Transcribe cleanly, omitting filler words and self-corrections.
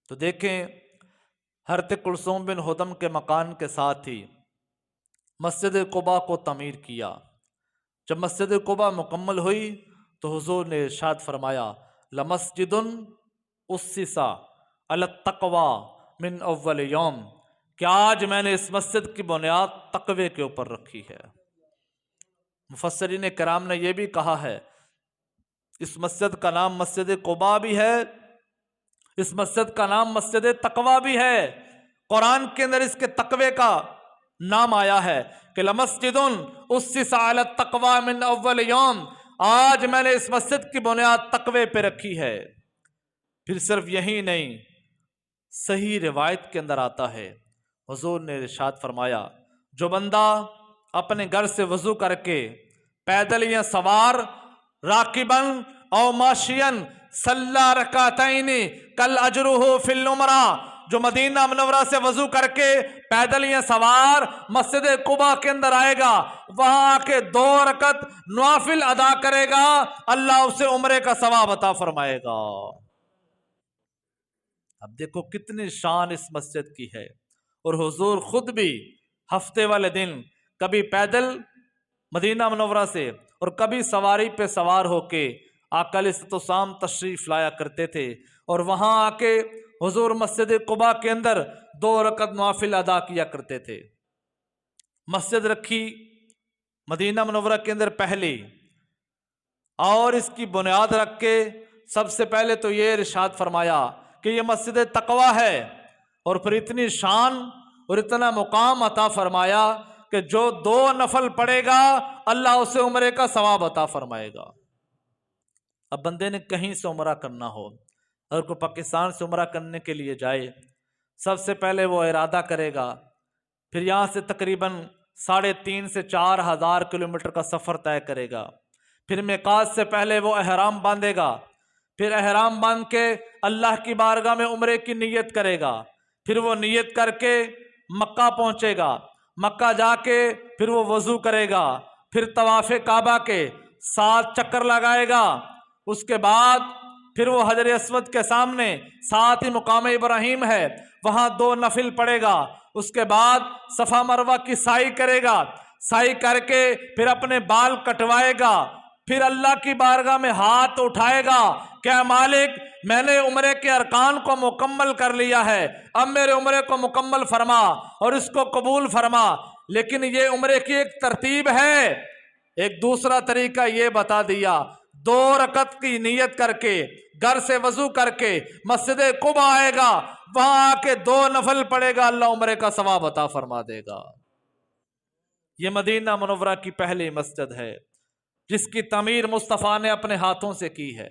تو دیکھیں حضرت کلثوم بن ہدم کے مکان کے ساتھ ہی مسجد قباء کو تعمیر کیا۔ جب مسجد قباء مکمل ہوئی تو حضور نے ارشاد فرمایا لمسجد اسس علی التقوی من اول یوم، کہ آج میں نے اس مسجد کی بنیاد تقوی کے اوپر رکھی ہے۔ مفسرین کرام نے یہ بھی کہا ہے اس مسجد کا نام مسجد قباء بھی ہے، اس مسجد کا نام مسجد تقوی بھی ہے۔ قرآن کے اندر اس کے تقوی کا نام آیا ہے کہ لمسجد اسس علی التقوی من اول یوم، آج میں نے اس مسجد کی بنیاد تقوی پہ رکھی ہے۔ پھر صرف یہی نہیں، صحیح روایت کے اندر آتا ہے حضور نے ارشاد فرمایا جو بندہ اپنے گھر سے وضو کر کے پیدل یا سوار راکبن او ماشین صلی رکعتین کل اجرہ فی العمرہ، جو مدینہ منورہ سے وضو کر کے پیدل یا سوار مسجد قباء کے اندر آئے گا، وہاں آ کے 2 رکعت نوافل ادا کرے گا، اللہ اسے عمرے کا ثواب عطا فرمائے گا۔ اب دیکھو کتنی شان اس مسجد کی ہے، اور حضور خود بھی ہفتے والے دن کبھی پیدل مدینہ منورہ سے اور کبھی سواری پہ سوار ہو کے آقا علیہ السلام تشریف لایا کرتے تھے، اور وہاں آ کے حضور مسجد قباء کے اندر 2 رکعت نوافل ادا کیا کرتے تھے۔ مسجد رکھی مدینہ منورہ کے اندر پہلی، اور اس کی بنیاد رکھ کے سب سے پہلے تو یہ ارشاد فرمایا کہ یہ مسجد تقوی ہے، اور پھر اتنی شان اور اتنا مقام عطا فرمایا کہ جو 2 نفل پڑے گا اللہ اسے عمرے کا ثواب عطا فرمائے گا۔ اب بندے نے کہیں سے عمرہ کرنا ہو، اگر کوئی پاکستان سے عمرہ کرنے کے لیے جائے، سب سے پہلے وہ ارادہ کرے گا، پھر یہاں سے تقریباً 3.5 سے 4 ہزار کلومیٹر کا سفر طے کرے گا، پھر میقات سے پہلے وہ احرام باندھے گا، پھر احرام باندھ کے اللہ کی بارگاہ میں عمرے کی نیت کرے گا، پھر وہ نیت کر کے مکہ پہنچے گا، مکہ جا کے پھر وہ وضو کرے گا، پھر طواف کعبہ کے 7 چکر لگائے گا، اس کے بعد پھر وہ حجر اسود کے سامنے ساتھ ہی مقام ابراہیم ہے وہاں 2 نفل پڑے گا، اس کے بعد صفا مروہ کی سعی کرے گا، سعی کر کے پھر اپنے بال کٹوائے گا، پھر اللہ کی بارگاہ میں ہاتھ اٹھائے گا کہ اے مالک میں نے عمرے کے ارکان کو مکمل کر لیا ہے، اب میرے عمرے کو مکمل فرما اور اس کو قبول فرما۔ لیکن یہ عمرے کی ایک ترتیب ہے، ایک دوسرا طریقہ یہ بتا دیا، 2 رکعت کی نیت کر کے گھر سے وضو کر کے مسجد قباء آئے گا، وہاں آ کے 2 نفل پڑے گا، اللہ عمرے کا ثواب عطا فرما دے گا۔ یہ مدینہ منورہ کی پہلی مسجد ہے جس کی تعمیر مصطفیٰ نے اپنے ہاتھوں سے کی ہے۔